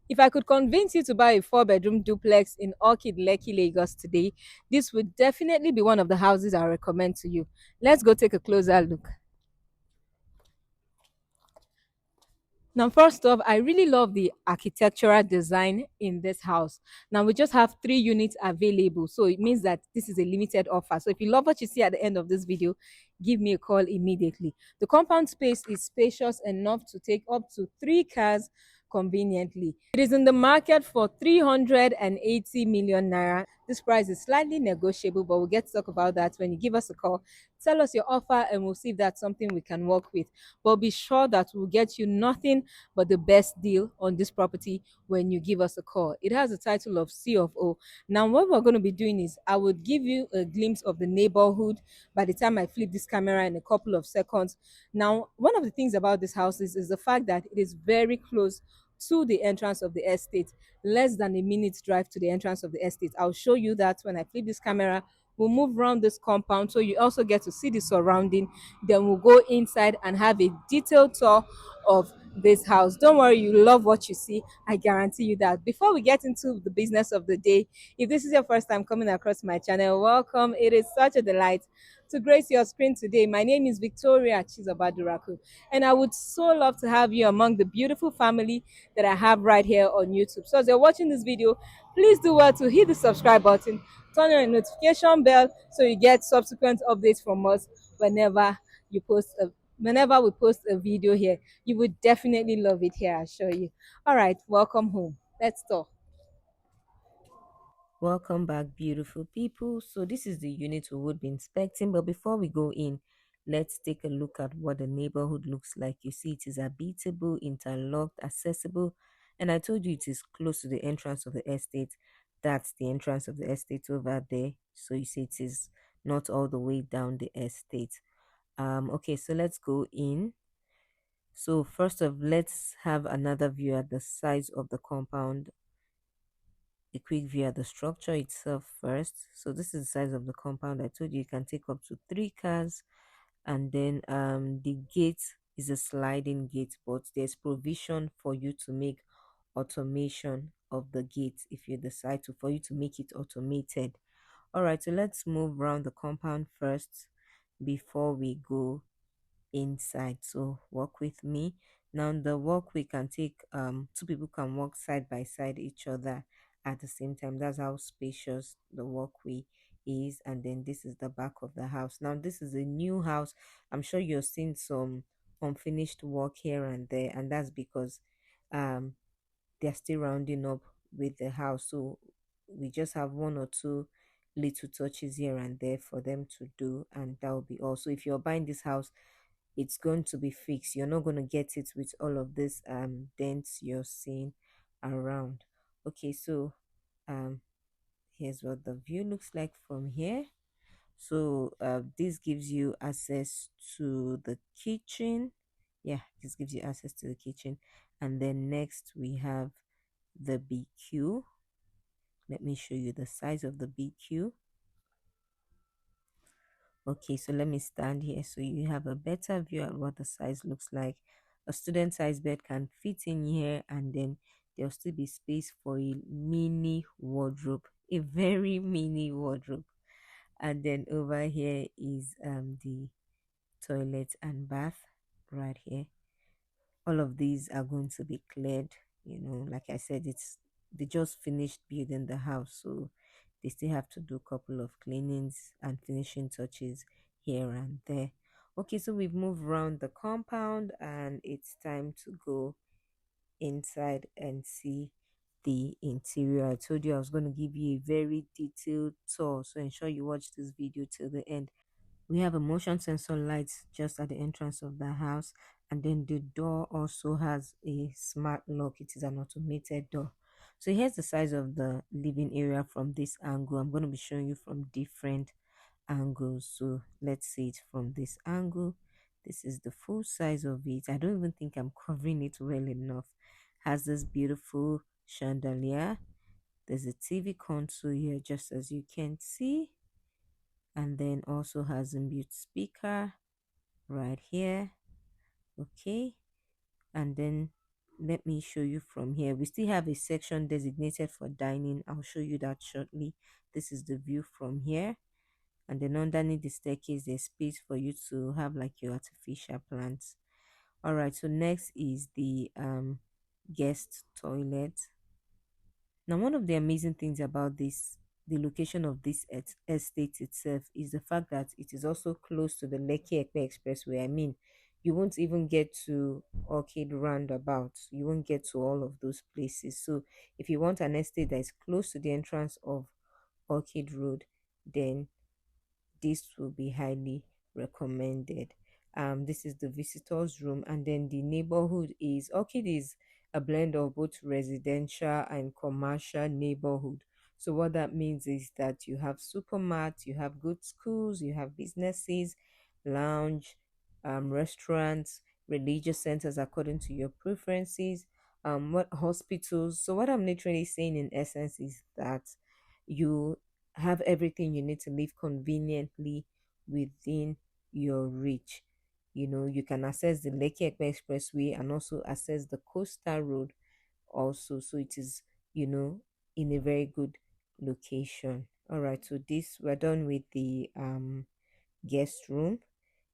If I could convince you to buy a four-bedroom duplex in Orchid, Lekki, Lagos today, this would definitely be one of the houses I recommend to you. Let's go take a closer look. Now, first off, I really love the architectural design in this house. Now, we just have 3 units available, so it means that this is a limited offer. So, if you love what you see at the end of this video, give me a call immediately. The compound space is spacious enough to take up to 3 cars conveniently. It is in the market for 380 million naira. This price is slightly negotiable, but we'll get to talk about that when you give us a call. Tell us your offer, and we'll see if that's something we can work with. But be sure that we'll get you nothing but the best deal on this property when you give us a call. It has the title of C of O. Now, what we're going to be doing is I would give you a glimpse of the neighborhood by the time I flip this camera in a couple of seconds. Now, one of the things about this house is the fact that it is very close to the entrance of the estate, less than a minute's drive to the entrance of the estate. I'll show you that when I flip this camera. We'll move around this compound so you also get to see the surrounding. Then we'll go inside and have a detailed tour of this house. Don't worry, you love what you see. I guarantee you that. Before we get into the business of the day, if this is your first time coming across my channel, welcome. It is such a delight to grace your screen today. My name is Victoria Chizabaduraku, and I would so love to have you among the beautiful family that I have right here on YouTube. So as you're watching this video, please do well to hit the subscribe button, turn on the notification bell so you get subsequent updates from us whenever you post a whenever we post a video here. You would definitely love it here, I assure you. All right, welcome home. Let's talk. Welcome back, beautiful people. So this is the unit we would be inspecting, but before we go in, let's take a look at what the neighborhood looks like. You see, it is habitable, interlocked, accessible, and I told you it is close to the entrance of the estate. That's the entrance of the estate over there. So you see, it is not all the way down the estate. Okay, so let's go in. So first of, let's have another view at the size of the compound, a quick view at the structure itself first. So this is the size of the compound. I told you you can take up to 3 cars, and then the gate is a sliding gate, but there's provision for you to make automation of the gate if you decide to, for you to make it automated. All right, so let's move around the compound first before we go inside. So walk with me. Now the walkway can take 2 people can walk side by side each other at the same time. That's how spacious the walkway is. And then this is the back of the house. Now this is a new house. I'm sure you're seeing some unfinished work here and there, and that's because um they're still rounding up with the house. So we just have one or two little touches here and there for them to do, and that will be all. So if you're buying this house, it's going to be fixed. You're not going to get it with all of this dents you're seeing around. Okay, so um here's what the view looks like from here. So this gives you access to the kitchen. Yeah, this gives you access to the kitchen. And then next we have the BQ. Let me show you the size of the BQ. Okay, so let me stand here so you have a better view at what the size looks like. A student size bed can fit in here, and then there'll still be space for a mini wardrobe, a very mini wardrobe. And then over here is the toilet and bath right here. All of these are going to be cleared. Like I said, they just finished building the house, so they still have to do a couple of cleanings and finishing touches here and there. Okay, so we've moved around the compound, and it's time to go inside and see the interior. I told you I was going to give you a very detailed tour, so ensure you watch this video till the end. We have a motion sensor light just at the entrance of the house, and then the door also has a smart lock. It is an automated door. So here's the size of the living area from this angle. I'm going to be showing you from different angles. So let's see it from this angle. This is the full size of it. I don't even think I'm covering it well enough. Has this beautiful chandelier. There's a TV console here, just as you can see, and then also has inbuilt speaker right here. Okay, and then Let me show you from here. We still have a section designated for dining. I'll show you that shortly. This is the view from here. And then underneath the staircase, there's space for you to have like your artificial plants. All right, so next is the guest toilet. Now, one of the amazing things about this, the location of this estate itself, is the fact that it is also close to the Lekki Epe Expressway. I mean, you won't even get to Orchid Roundabout. You won't get to all of those places. So, if you want an estate that is close to the entrance of Orchid Road, then this will be highly recommended. This is the visitors room, and then the neighborhood is Orchid is a blend of both residential and commercial neighborhood. So what that means is that you have supermarkets, you have good schools, you have businesses, lounge, restaurants, religious centers according to your preferences, what hospitals. So what I'm literally saying in essence is that you have everything you need to live conveniently within your reach. You know, you can access the Lekki Ekpe Expressway and also access the Coastal Road also. So it is, you know, in a very good location. All right, so this we're done with the guest room.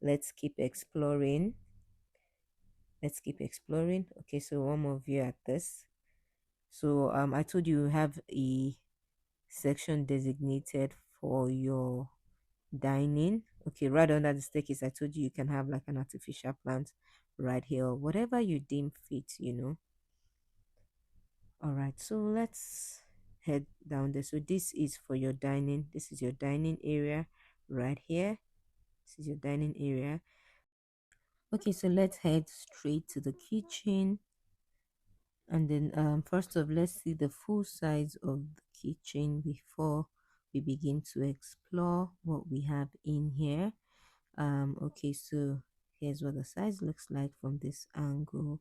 Let's keep exploring. Let's keep exploring. Okay, so one more view at this. So I told you have a section designated for your dining. Okay, right under the staircase, I told you you can have like an artificial plant right here, whatever you deem fit, you know. All right, so let's head down there. So this is for your dining. This is your dining area right here. This is your dining area. Okay, so let's head straight to the kitchen. And then first of let's see the full size of the kitchen before we begin to explore what we have in here. Okay, so here's what the size looks like from this angle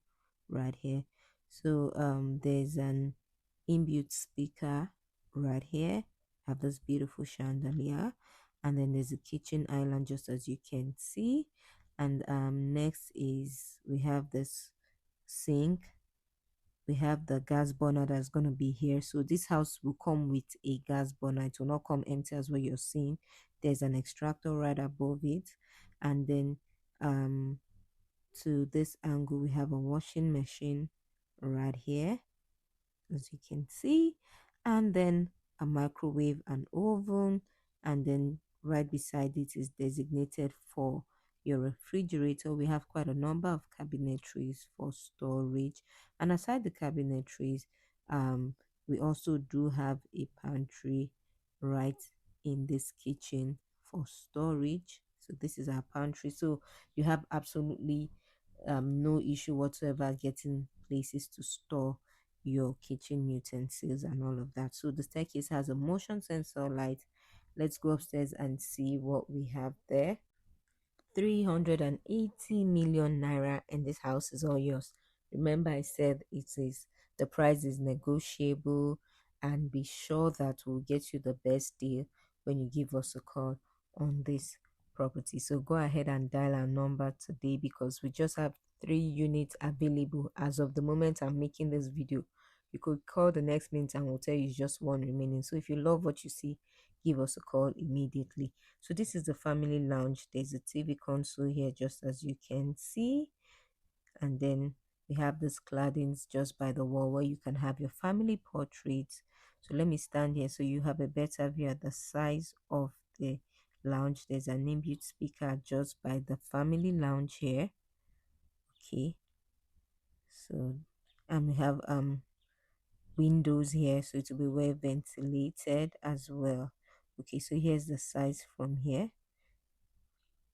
right here. So there's an inbuilt speaker right here. Have this beautiful chandelier, and then there's a kitchen island just as you can see. And next is we have this sink. We have the gas burner that's going to be here. So this house will come with a gas burner. It will not come empty as what you're seeing. There's an extractor right above it, and then um to this angle we have a washing machine right here, as you can see, and then a microwave and oven, and then right beside it is designated for your refrigerator. We have quite a number of cabinetries for storage, and aside the cabinetries, um we also do have a pantry right in this kitchen for storage. So this is our pantry, so you have absolutely no issue whatsoever getting places to store your kitchen utensils and all of that. So the staircase has a motion sensor light. Let's go upstairs and see what we have there. 380 million naira, and this house is all yours. Remember, I said it is the price is negotiable, and be sure that we'll get you the best deal when you give us a call on this property. So go ahead and dial our number today because we just have 3 units available as of the moment I'm making this video. You could call the next minute and we'll tell you it's just one remaining. So if you love what you see, give us a call immediately. So this is the family lounge. There's a TV console here just as you can see, and then we have these claddings just by the wall where you can have your family portraits. So let me stand here so you have a better view at the size of the lounge. There's an inbuilt speaker just by the family lounge here. Okay, so and we have windows here, so it will be well ventilated as well. Okay, so here's the size from here.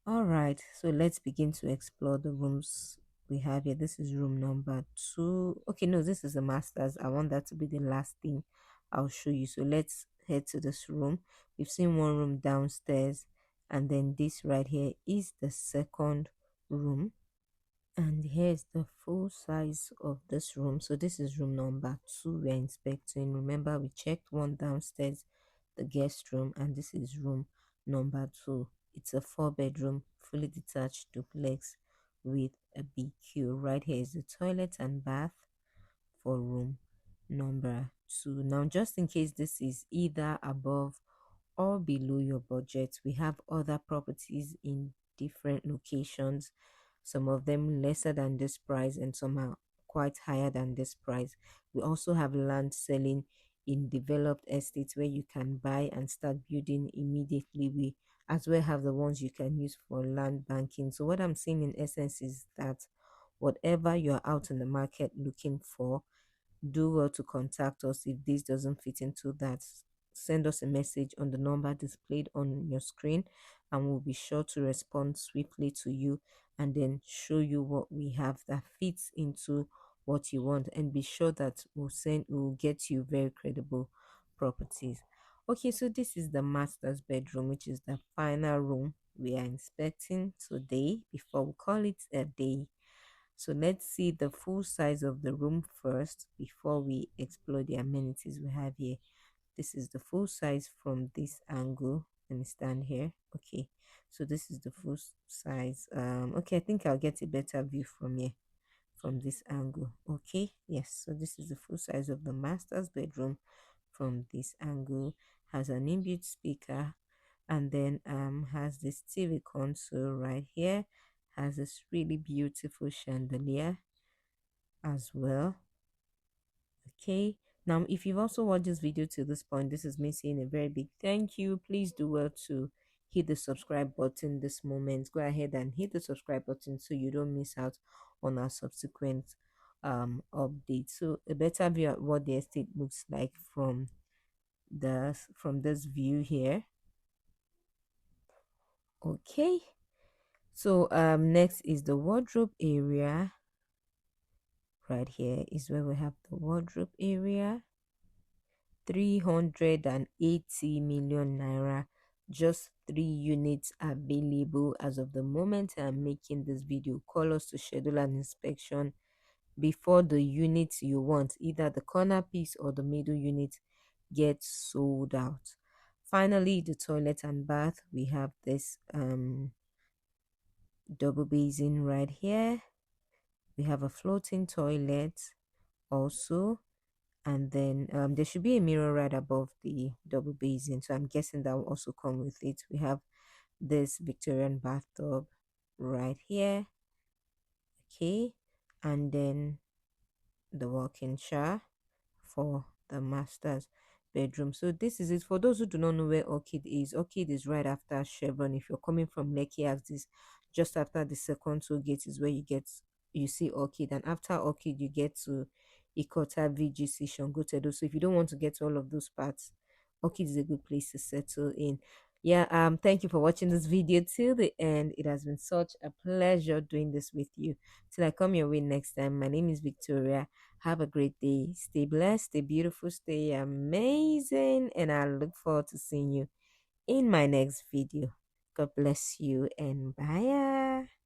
All right, so let's begin to explore the rooms we have here. This is room number 2. Okay, no, this is the master's. I want that to be the last thing I'll show you. So let's head to this room. We've seen one room downstairs, and then this right here is the second room. And here's the full size of this room. So this is room number 2 we're inspecting. Remember, we checked one downstairs, the guest room, and this is room number 2. It's a 4-bedroom, fully detached duplex with a BQ. Right here is the toilet and bath. for room number 2. Now, just in case this is either above or below your budget, we have other properties in different locations, some of them lesser than this price and some are quite higher than this price. We also have land selling in developed estates where you can buy and start building immediately. We as well have the ones you can use for land banking. So what I'm saying in essence is that whatever you're out in the market looking for, do well to contact us. If this doesn't fit into that, send us a message on the number displayed on your screen and we'll be sure to respond swiftly to you and then show you what we have that fits into what you want, and be sure that we'll get you very credible properties. Okay, so this is the master's bedroom, which is the final room we are inspecting today before we call it a day. So let's see the full size of the room first before we explore the amenities we have here. This is the full size from this angle. Let me stand here. Okay, so this is the full size. Okay, I think I'll get a better view from here, from this angle. Okay, yes, so this is the full size of the master's bedroom from this angle. Has an inbuilt speaker, and then has this TV console right here, has this really beautiful chandelier as well. Okay, now if you've also watched this video to this point, this is me saying a very big thank you. Please do well to hit the subscribe button this moment. Go ahead and hit the subscribe button so you don't miss out on our subsequent updates. So a better view of what the estate looks like from this view here. Okay, so next is the wardrobe area. Right here is where we have the wardrobe area. 380 million naira, just 3 units available as of the moment I'm making this video. Call us to schedule an inspection before the unit you want, either the corner piece or the middle unit, gets sold out. Finally, the toilet and bath, we have this double basin right here. We have a floating toilet also, and then there should be a mirror right above the double basin, so I'm guessing that will also come with it. We have this Victorian bathtub right here. Okay, and then the walk-in shower for the master's bedroom. So this is it. For those who do not know where Orchid is right after Chevron. If you're coming from Lekki, as this just after the second toll gate is where you see Orchid, and after Orchid you get to Ikota, VGC, Shangotedo. So if you don't want to get to all of those parts, Orchid is a good place to settle in. Yeah, thank you for watching this video till the end. It has been such a pleasure doing this with you. Till I come your way next time, my name is Victoria. Have a great day. Stay blessed, stay beautiful, stay amazing, and I look forward to seeing you in my next video. God bless you and bye.